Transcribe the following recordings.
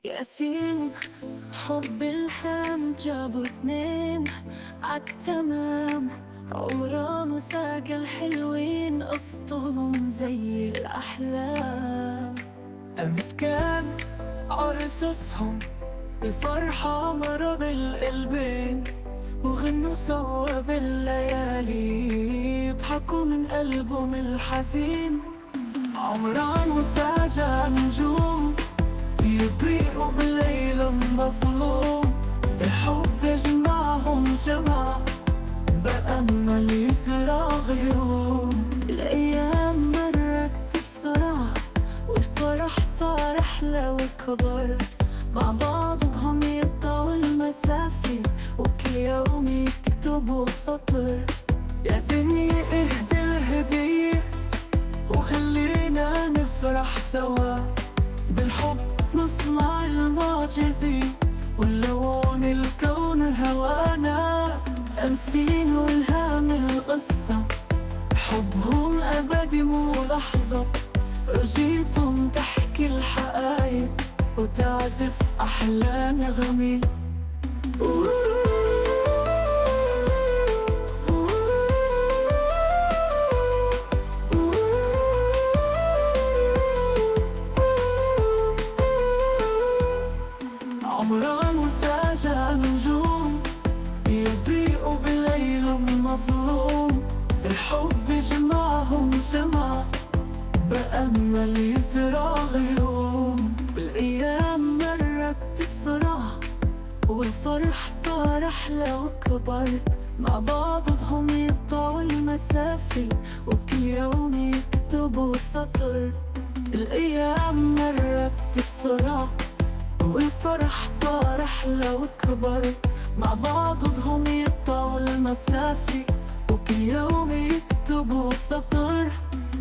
ياسين، حب الهم جابوا اتنين عالتمام. عمران وساقة حلوين قصتهم زي الأحلام. أمس كان عرسهم، الفرحة مرة بالقلبين، وغنوا سوا بالليالي، يضحكوا من قلبهم الحزين. عمران وساجة نجوم يضيئوا بالليل المظلوم، الحب يجمعهم جمع بأمل يزرع غيوم. الأيام مرت بسرعة والفرح صار أحلى وكبر، مع بعضهم يقطعوا المسافة وكل يوم يكتبوا سطر. يا دنيا اهدي الهدية وخلينا نفرح سوا، بالحب نصنع المعجزة ونلون الكون هوانا. أمسين والهام القصة، حبهم أبدي مو لحظة، رجيتهم تحكي الحقايق وتعزف أحلى نغمة. عمران وساجة نجوم يضيئوا بليل مظلوم، الحب يجمعهم جمع بأمل يزرع غيوم. الأيام مرت بسرعة والفرح صار أحلى وكبر، مع بعضهم يقطعوا المسافة وكل يوم يكتبوا سطر. الأيام مرت بسرعة والفرح صار أحلى وكبر، مع بعضهم يقطعوا المسافة وكل يوم يكتبوا سطر.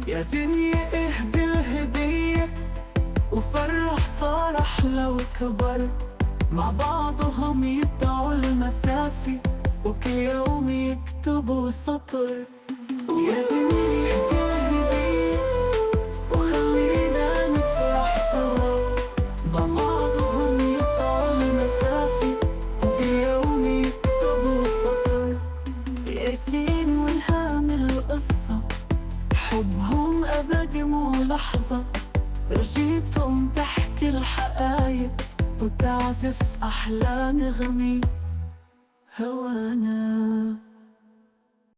يا دنيا اهدي الهدية وفرح صار أحلى وكبر، مع بعضهم يقطعوا المسافة وكل يوم يكتبوا سطر. يا دنيا اهدي الهدية وخلينا نفرح سوا، مع بعضهم يقطعوا المسافة وكل يوم يكتبوا سطر. ياسين والهام القصة، حبهم أبدي مو لحظة، رجيتهم تحكي الحقايق وتعزف أحلى نغمة هوانا.